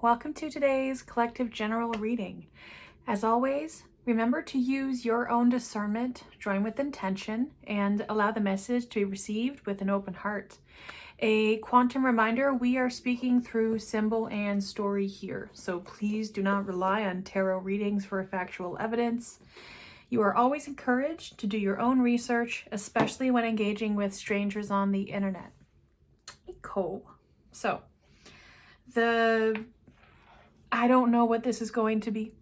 welcome to today's collective general reading. As always, remember to use your own discernment, join with intention, and allow the message to be received with an open heart. A quantum reminder, we are speaking through symbol and story here, so please do not rely on tarot readings for factual evidence. You are always encouraged to do your own research, especially when engaging with strangers on the internet. Cool. So, I don't know what this is going to be.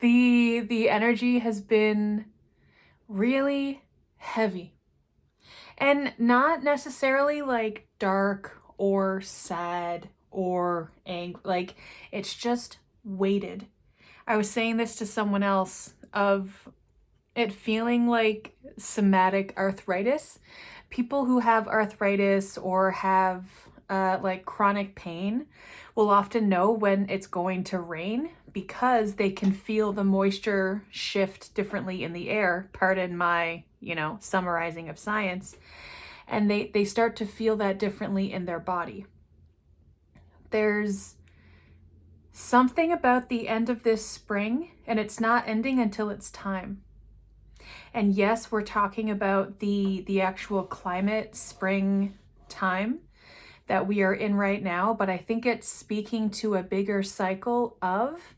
The energy has been really heavy. And not necessarily like dark or sad or angry. Like, it's just weighted. I was saying this to someone else of it feeling like somatic arthritis. People who have arthritis or have like chronic pain will often know when it's going to rain because they can feel the moisture shift differently in the air. Pardon my, summarizing of science. And they start to feel that differently in their body. There's something about the end of this spring, and it's not ending until it's time. And yes, we're talking about the actual climate spring time that we are in right now, but I think it's speaking to a bigger cycle of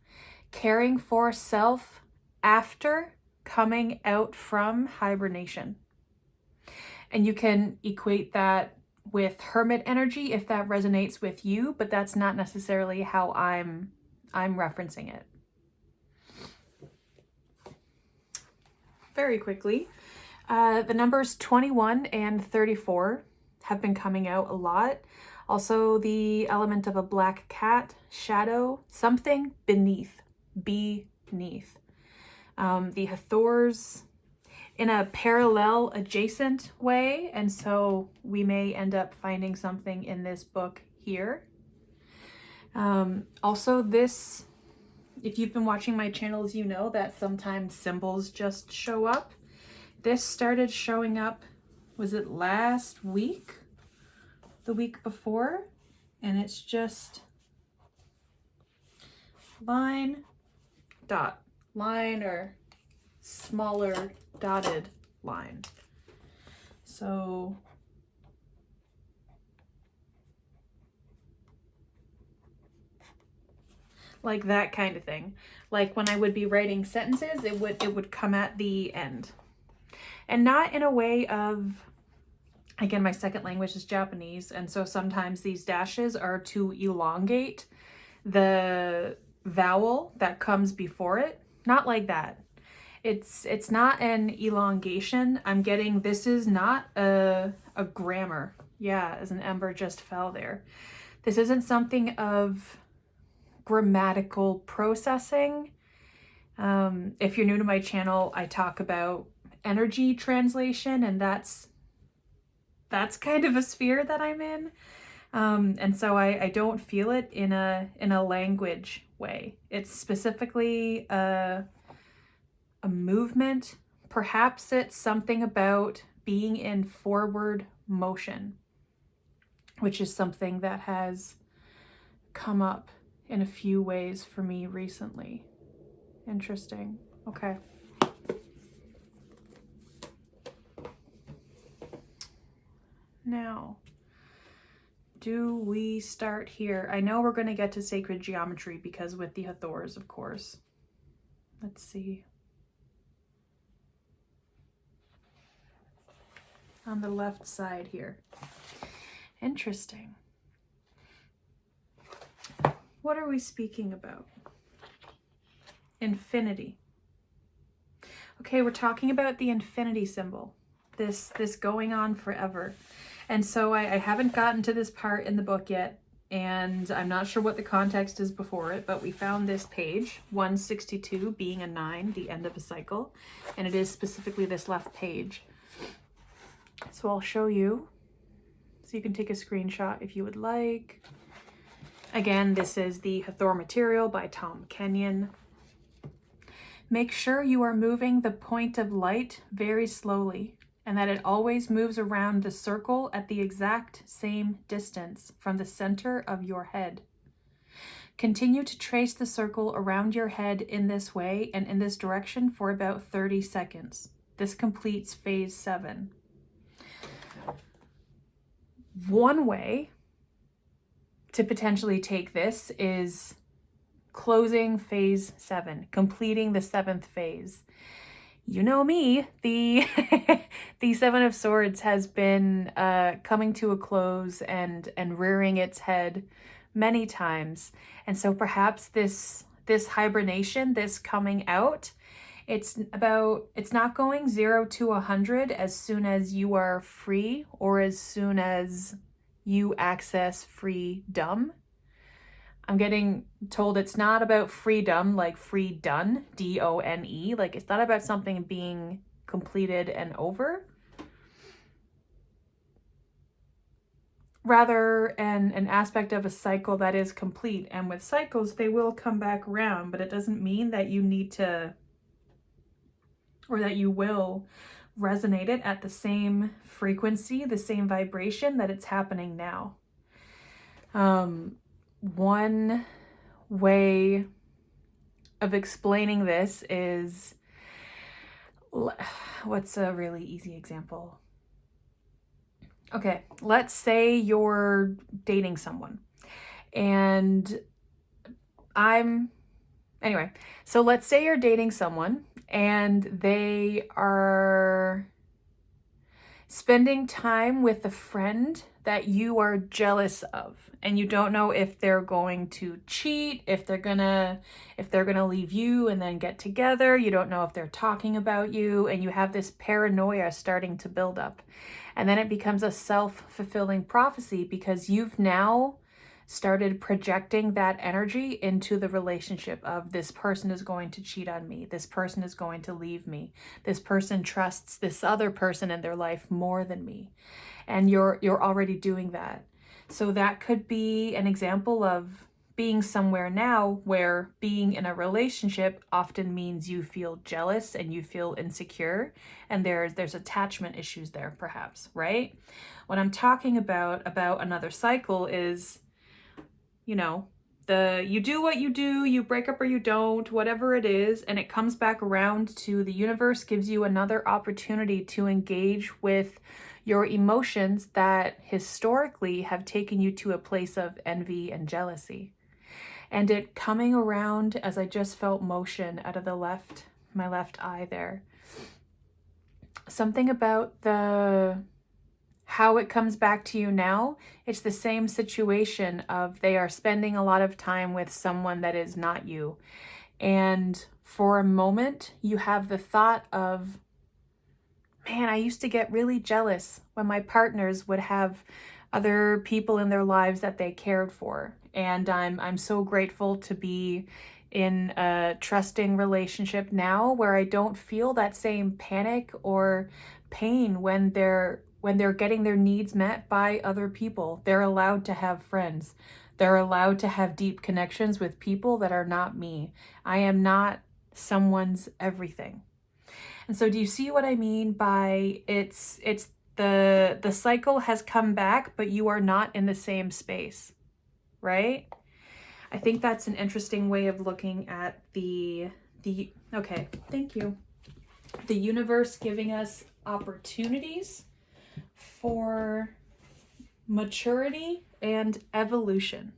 caring for self after coming out from hibernation. And you can equate that with hermit energy if that resonates with you, but that's not necessarily how I'm referencing it. Very quickly, the numbers 21 and 34 have been coming out a lot. Also, the element of a black cat, shadow, something beneath. The Hathors in a parallel adjacent way, and so we may end up finding something in this book here. Also, this, if you've been watching my channels, you know that sometimes symbols just show up. This started showing up, was it last week? The week before? And it's just line, dot, line, or smaller dotted line. So like that kind of thing. Like when I would be writing sentences, it would come at the end. And not in a way of, again, my second language is Japanese, and so sometimes these dashes are to elongate the vowel that comes before it. Not like that. It's not an elongation. I'm getting, this is not a grammar. Yeah, as an ember just fell there. This isn't something of grammatical processing. If you're new to my channel, I talk about energy translation, and that's kind of a sphere that I'm in. And so I don't feel it in a language way. It's specifically a movement. Perhaps it's something about being in forward motion, which is something that has come up in a few ways for me recently. Interesting. Okay. Now, do we start here? I know we're going to get to sacred geometry because with the Hathors, of course. Let's see. On the left side here. Interesting. What are we speaking about? Infinity. Okay, we're talking about the infinity symbol. This going on forever. And so I haven't gotten to this part in the book yet, and I'm not sure what the context is before it, but we found this page, 162 being a 9, the end of a cycle, and it is specifically this left page. So I'll show you, so you can take a screenshot if you would like. Again, this is the Hathor Material by Tom Kenyon. Make sure you are moving the point of light very slowly, and that it always moves around the circle at the exact same distance from the center of your head. Continue to trace the circle around your head in this way and in this direction for about 30 seconds. This completes phase 7. One way to potentially take this is closing phase 7, completing the 7th phase. You know me, the the 7 of Swords has been coming to a close and rearing its head many times. And so perhaps this hibernation, this coming out, it's not going 0 to 100 as soon as you are free or as soon as you access freedom. I'm getting told it's not about freedom, like free done, D-O-N-E. Like it's not about something being completed and over. Rather an aspect of a cycle that is complete. And with cycles, they will come back around, but it doesn't mean that you need to, or that you will resonate it at the same frequency, the same vibration that it's happening now. One way of explaining this is, what's a really easy example? Okay, let's say you're dating someone and so let's say you're dating someone and they are spending time with a friend that you are jealous of, and you don't know if they're going to cheat, if they're gonna leave you and then get together. You don't know if they're talking about you, and you have this paranoia starting to build up. And then it becomes a self-fulfilling prophecy because you've now started projecting that energy into the relationship of, this person is going to cheat on me, this person is going to leave me, this person trusts this other person in their life more than me. And you're already doing that. So that could be an example of being somewhere now where being in a relationship often means you feel jealous and you feel insecure, and there's attachment issues there perhaps, right? What I'm talking about another cycle is, you know, you do what you do, you break up or you don't, whatever it is, and it comes back around to the universe gives you another opportunity to engage with your emotions that historically have taken you to a place of envy and jealousy. And it coming around, as I just felt motion out of my left eye there. Something about how it comes back to you now, it's the same situation of they are spending a lot of time with someone that is not you. And for a moment, you have the thought of, man, I used to get really jealous when my partners would have other people in their lives that they cared for. And I'm so grateful to be in a trusting relationship now where I don't feel that same panic or pain when they're getting their needs met by other people. They're allowed to have friends. They're allowed to have deep connections with people that are not me. I am not someone's everything. And so do you see what I mean by it's the cycle has come back, but you are not in the same space, right? I think that's an interesting way of looking at okay, thank you. The universe giving us opportunities for maturity and evolution.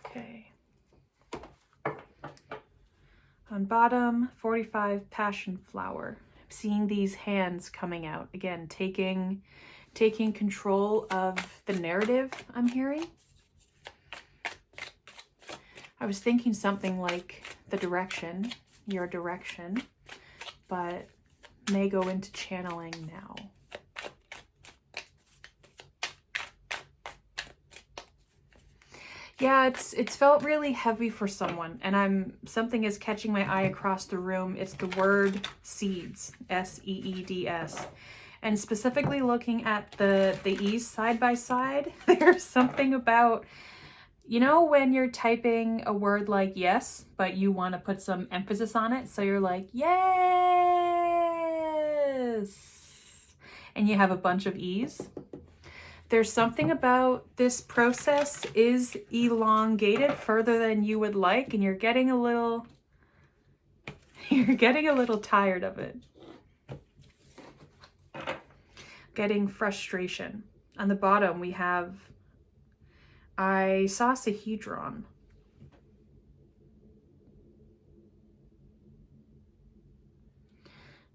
Okay. On bottom, 45 passion flower. I'm seeing these hands coming out. Again, taking control of the narrative I'm hearing. I was thinking something like your direction, but may go into channeling now. Yeah, it's felt really heavy for someone, and something is catching my eye across the room. It's the word seeds, S-E-E-D-S. And specifically looking at the E's side by side, there's something about, you know, when you're typing a word like yes, but you want to put some emphasis on it. So you're like, yes, and you have a bunch of E's. There's something about this process is elongated further than you would like, and you're getting a little tired of it. Getting frustration. On the bottom we have isosahedron.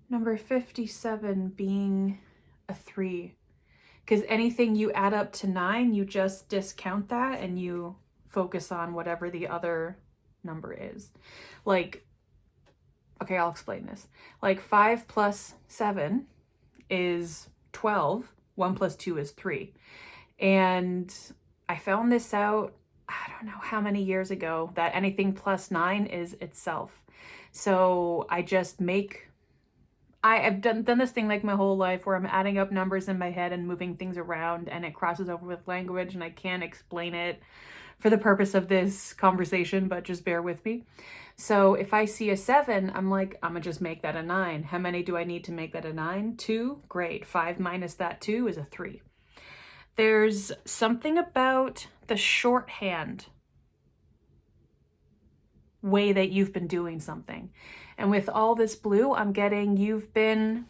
Number 57 being a 3. Because anything you add up to 9, you just discount that and you focus on whatever the other number is. Like, okay, I'll explain this. Like 5 plus 7 is 12. 1 plus 2 is 3. And I found this out, I don't know how many years ago, that anything plus 9 is itself. So I just I've done this thing like my whole life where I'm adding up numbers in my head and moving things around, and it crosses over with language and I can't explain it for the purpose of this conversation, but just bear with me. So if I see a 7, I'm like, I'm gonna just make that a 9. How many do I need to make that a 9? 2? Great. 5 minus that 2 is a 3. There's something about the shorthand way that you've been doing something. And with all this blue, I'm getting you've been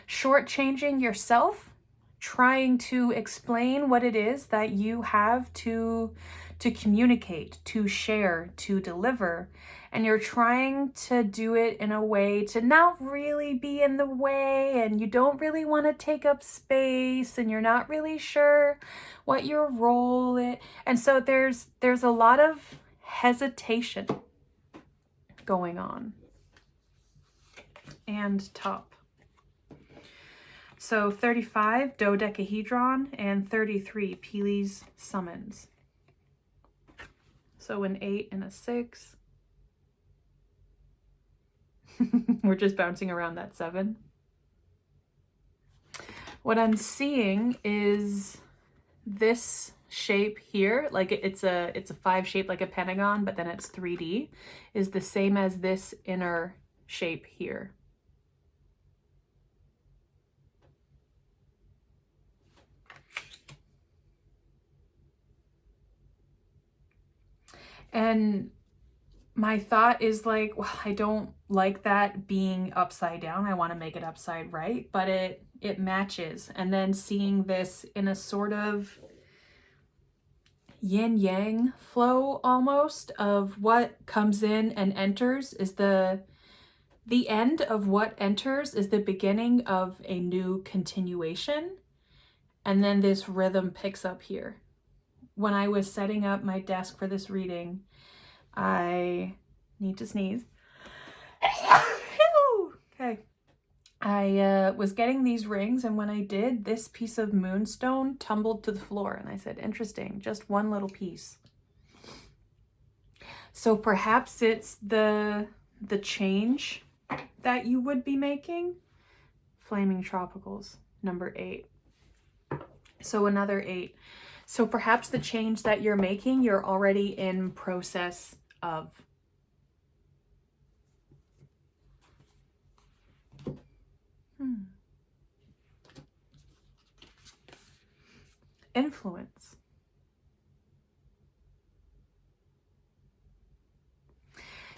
shortchanging yourself, trying to explain what it is that you have to communicate, to share, to deliver. And you're trying to do it in a way to not really be in the way, and you don't really want to take up space, and you're not really sure what your role is. And so there's a lot of hesitation going on. And top. So 35, dodecahedron, and 33, Peely's summons. So an 8 and a 6. We're just bouncing around that 7. What I'm seeing is this shape here, like it's a 5 shape like a pentagon, but then it's 3D, is the same as this inner shape here. And my thought is like, well, I don't like that being upside down. I want to make it upside right, but it matches. And then seeing this in a sort of yin yang flow almost of what comes in and enters is the end of what enters is the beginning of a new continuation. And then this rhythm picks up here. When I was setting up my desk for this reading, I need to sneeze. Okay. I was getting these rings, and when I did, this piece of moonstone tumbled to the floor, and I said, interesting, just one little piece. So perhaps it's the change that you would be making. Flaming Tropicals, number 8. So another 8. So perhaps the change that you're making, you're already in process of. Influence.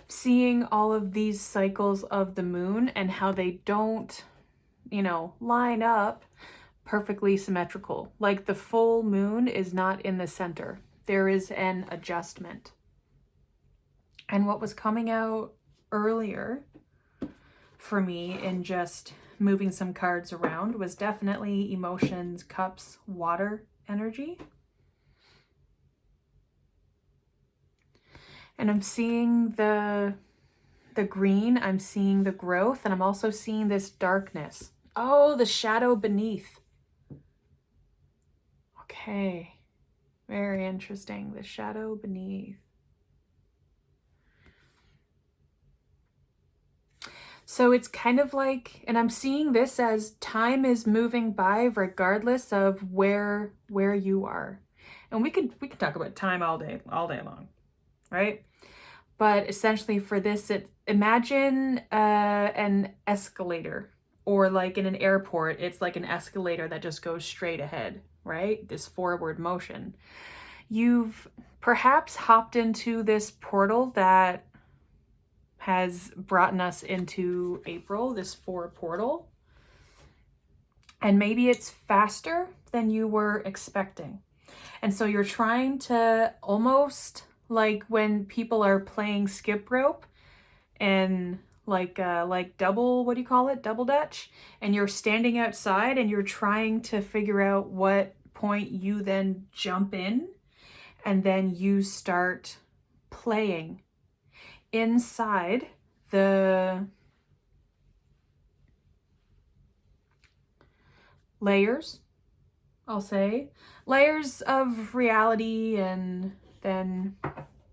Seeing all of these cycles of the moon and how they don't, line up perfectly symmetrical. Like the full moon is not in the center. There is an adjustment. And what was coming out earlier for me in just moving some cards around was definitely emotions, cups, water energy. And I'm seeing the green, I'm seeing the growth, and I'm also seeing this darkness. Oh, the shadow beneath. Okay, very interesting. The shadow beneath. So it's kind of like, and I'm seeing this as time is moving by regardless of where you are. And we could talk about time all day long, right? But essentially for this, imagine an escalator or like in an airport, it's like an escalator that just goes straight ahead, right? This forward motion. You've perhaps hopped into this portal that has brought us into April, this 4 portal. And maybe it's faster than you were expecting. And so you're trying to almost like when people are playing skip rope and like double, what do you call it? Double Dutch. And you're standing outside and you're trying to figure out what point you then jump in, and then you start playing inside the layers, I'll say. Layers of reality, and then,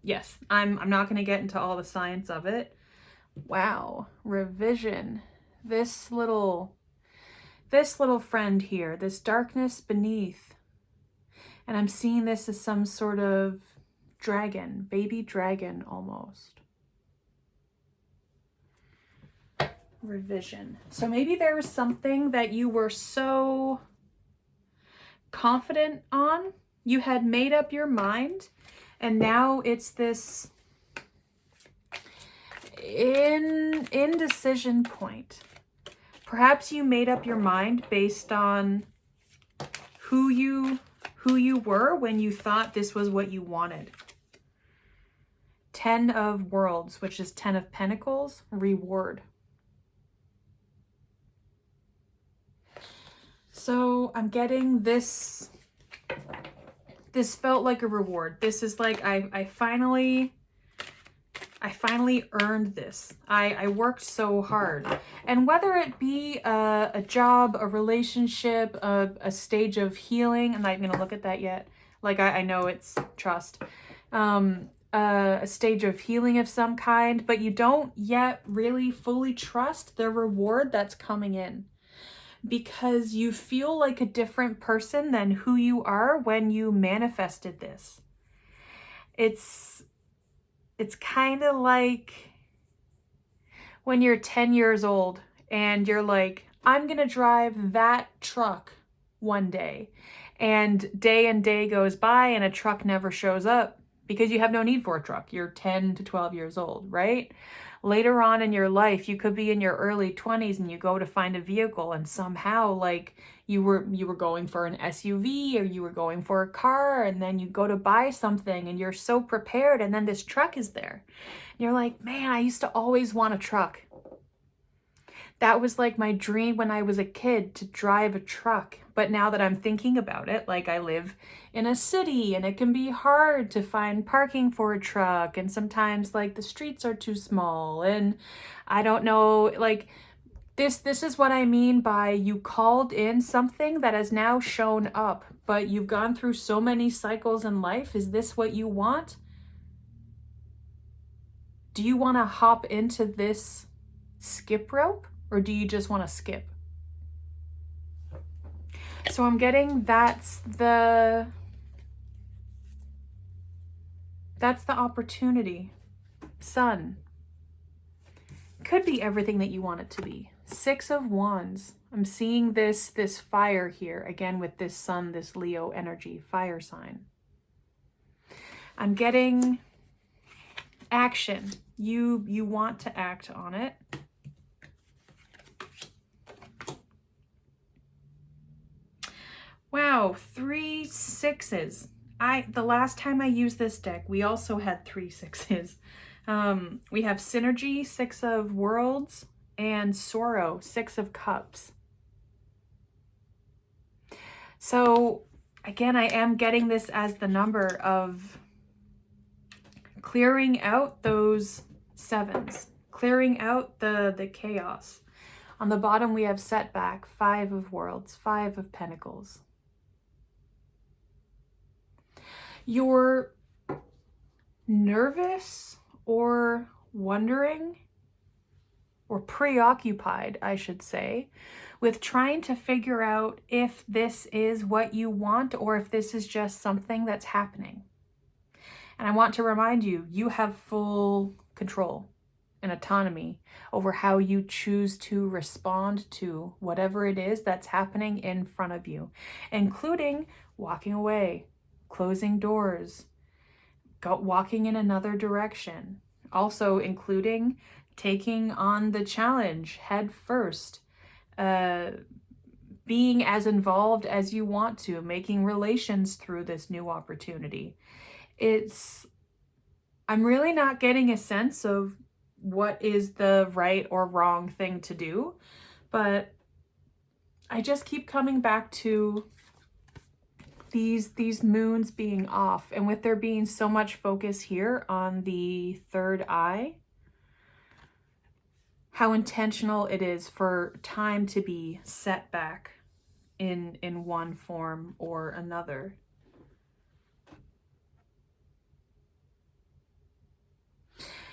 yes, I'm not going to get into all the science of it. Wow, revision. This little friend here, this darkness beneath. And I'm seeing this as some sort of dragon, baby dragon almost. Revision. So maybe there was something that you were so confident on, you had made up your mind, and now it's this indecision point. Perhaps you made up your mind based on who you were when you thought this was what you wanted. 10 of Worlds, which is 10 of Pentacles, reward. So I'm getting this felt like a reward. This is like, I finally earned this. I worked so hard. And whether it be a job, a relationship, a stage of healing, I'm not even gonna look at that yet. Like I know it's trust. A stage of healing of some kind, but you don't yet really fully trust the reward that's coming in, because you feel like a different person than who you are when you manifested this. It's kind of like when you're 10 years old and you're like, I'm gonna drive that truck one day. And day goes by and a truck never shows up because you have no need for a truck. You're 10 to 12 years old, right? Later on in your life, you could be in your early 20s and you go to find a vehicle, and somehow like you were going for an SUV or you were going for a car, and then you go to buy something and you're so prepared, and then this truck is there. And you're like, man, I used to always want a truck. That was like my dream when I was a kid, to drive a truck. But now that I'm thinking about it, like I live in a city and it can be hard to find parking for a truck. And sometimes like the streets are too small, and I don't know, like this is what I mean by you called in something that has now shown up, but you've gone through so many cycles in life. Is this what you want? Do you want to hop into this skip rope? Or do you just want to skip? So I'm getting that's the opportunity. Sun. Could be everything that you want it to be. 6 of Wands. I'm seeing this fire here, again with this sun, this Leo energy, fire sign. I'm getting action. You want to act on it. Wow, 3 6s. The last time I used this deck, we also had 3 6s. We have Synergy, 6 of Worlds, and Sorrow, 6 of Cups. So again, I am getting this as the number of clearing out those 7s, clearing out the chaos. On the bottom, we have Setback, 5 of Worlds, 5 of Pentacles. You're nervous or wondering, or preoccupied, I should say, with trying to figure out if this is what you want or if this is just something that's happening. And I want to remind you, you have full control. and autonomy over how you choose to respond to whatever it is that's happening in front of you, including walking away, closing doors, walking in another direction. Also including taking on the challenge head first, being as involved as you want to, making relations through this new opportunity. I'm really not getting a sense of what is the right or wrong thing to do, but I just keep coming back to these moons being off, and with there being so much focus here on the third eye, how intentional it is for time to be set back in one form or another.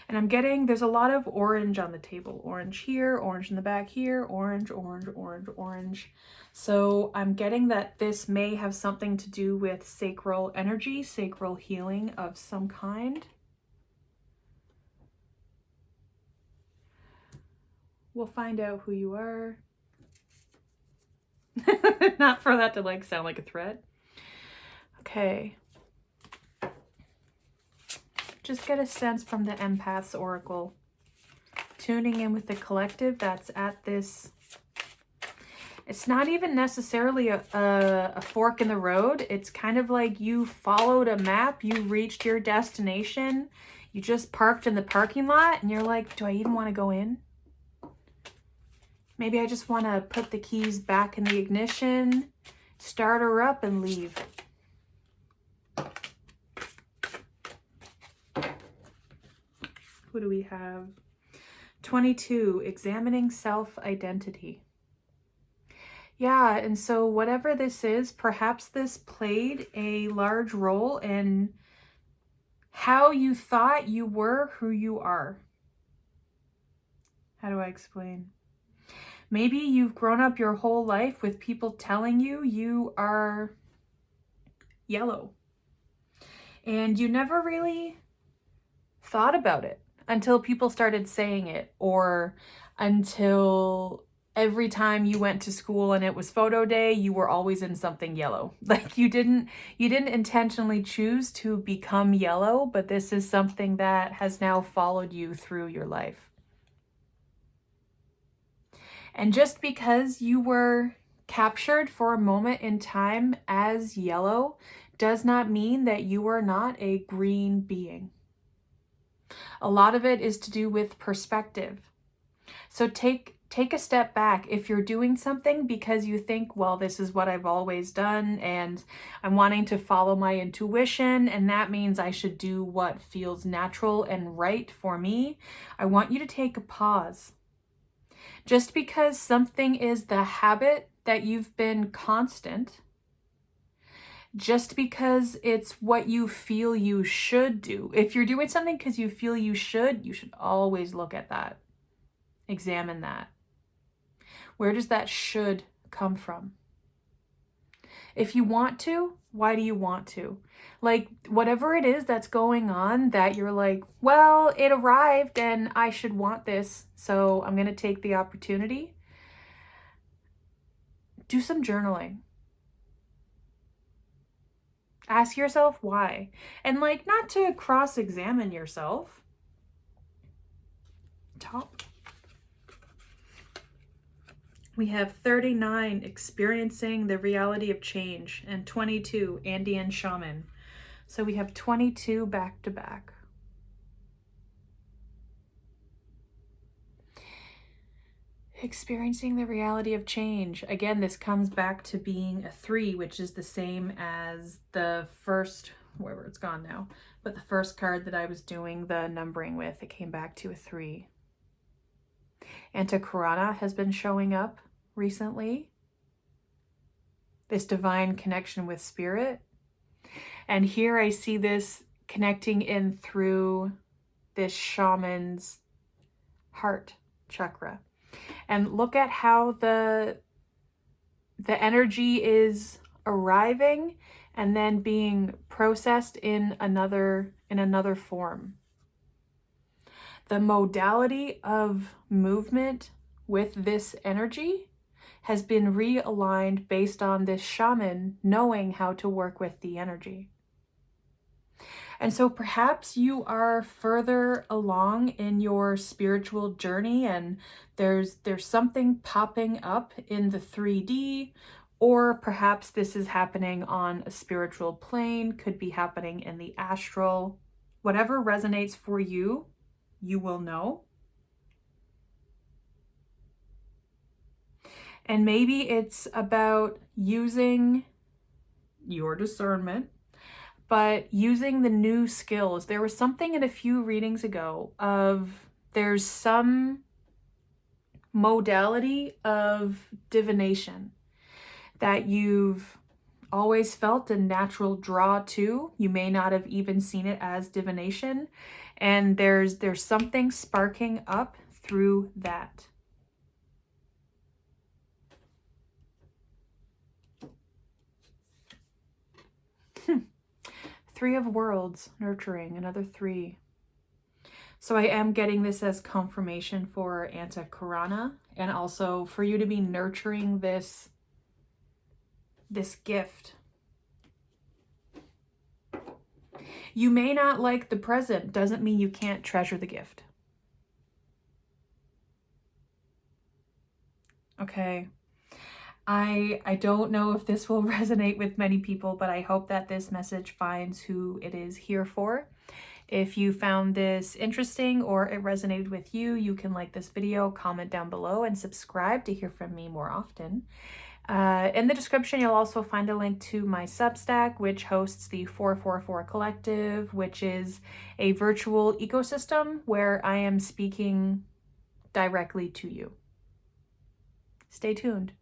And I'm getting, there's a lot of orange on the table. Orange here, orange in the back here, orange, orange, orange, orange. So I'm getting that this may have something to do with sacral energy, sacral healing of some kind. We'll find out who you are. Not for that to like sound like a threat. Okay. Just get a sense from the Empath's Oracle. Tuning in with the collective that's at this. It's not even necessarily a fork in the road. It's kind of like you followed a map, you reached your destination, you just parked in the parking lot, and you're like, do I even want to go in? Maybe I just want to put the keys back in the ignition, start her up, and leave. Who do we have? 22, examining self-identity. Yeah, and so whatever this is, perhaps this played a large role in how you thought you were who you are. How do I explain? Maybe you've grown up your whole life with people telling you you are yellow. And you never really thought about it until people started saying it, or until every time you went to school and it was photo day, you were always in something yellow. Like you didn't intentionally choose to become yellow, but this is something that has now followed you through your life. And just because you were captured for a moment in time as yellow does not mean that you are not a green being. A lot of it is to do with perspective. So take a step back. If you're doing something because you think, well, this is what I've always done and I'm wanting to follow my intuition and that means I should do what feels natural and right for me, I want you to take a pause. Just because something is the habit that you've been constant, just because it's what you feel you should do. If you're doing something because you feel you should always look at that. Examine that. Where does that should come from? If you want to, why do you want to? Like, whatever it is that's going on that you're like, well, it arrived and I should want this, so I'm going to take the opportunity. Do some journaling. Ask yourself why. And like, not to cross-examine yourself. Top. We have 39, experiencing the reality of change, and 22, Andean shaman. So we have 22 back to back. Experiencing the reality of change. Again, this comes back to being a 3, which is the same as the first, wherever it's gone now, but the first card that I was doing the numbering with, it came back to a 3. Antakarana has been showing up recently. This divine connection with spirit. And here I see this connecting in through this shaman's heart chakra. And look at how the energy is arriving and then being processed in another form. the modality of movement with this energy has been realigned based on this shaman knowing how to work with the energy. And so perhaps you are further along in your spiritual journey and there's something popping up in the 3D, or perhaps this is happening on a spiritual plane, could be happening in the astral. Whatever resonates for you, you will know. And maybe it's about using your discernment, but using the new skills. There was something in a few readings ago of there's some modality of divination that you've always felt a natural draw to. You may not have even seen it as divination. And there's something sparking up through that. Three of Worlds, nurturing, another 3. So I am getting this as confirmation for Antakarana, and also for you to be nurturing this gift. You may not like the present, doesn't mean you can't treasure the gift. Okay. I don't know if this will resonate with many people, but I hope that this message finds who it is here for. If you found this interesting or it resonated with you, you can like this video, comment down below, and subscribe to hear from me more often. In the description, you'll also find a link to my Substack, which hosts the 444 Collective, which is a virtual ecosystem where I am speaking directly to you. Stay tuned.